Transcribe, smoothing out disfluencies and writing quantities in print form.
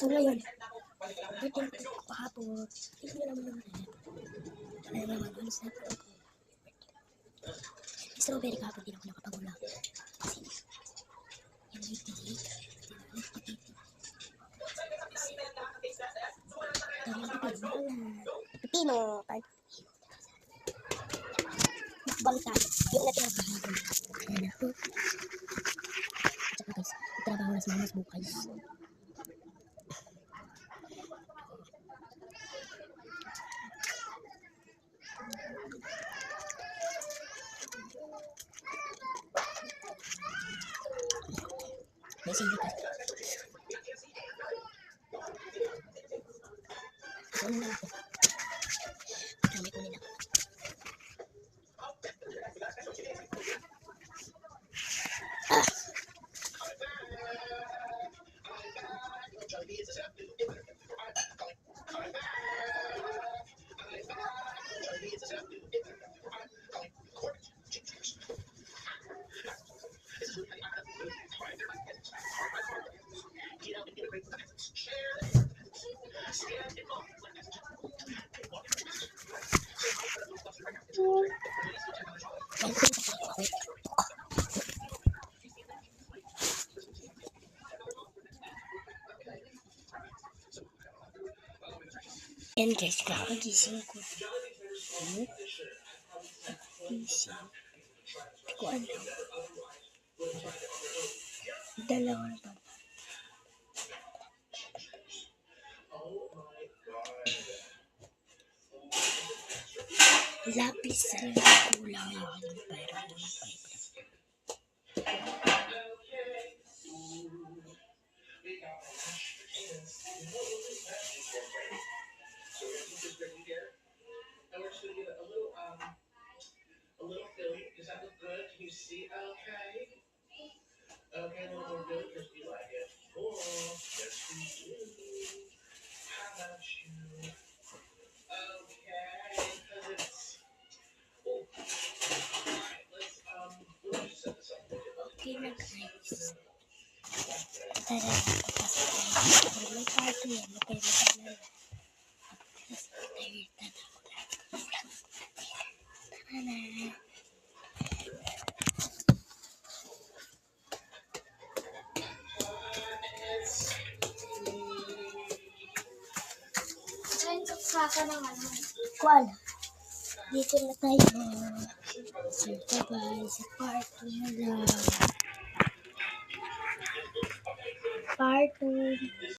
So ngayon, birthday ko kahapon. Hindi na naman naman na. Wala naman, halos na po ako. Strawberry kahapon din ako nakapagula. Kasi, yung birthday, pipino. Bangsa. Yung natira kahapon. Ayan ako. Tsaka guys, trabaho na si Mamas bukas. May sili kasi. Ano na ako? Kami kunin ako. Yan guys, kakagising ko. Gising. Hindi ko alam. Dalawa ba? Lapis sa kulang yun. Pero a little film. Does that look good? Can you see? Okay. Okay, a little more good because we like it. Cool. Yes, we do. How about you? Okay, because it's. Oh. Alright, let's just set this up. okay na guys. Tara, papasok tayo. May party yan. Magpapasok na lang. Tara na. Saka ng ano. Kuan. Dito na tayo. Sa party na lang. Party.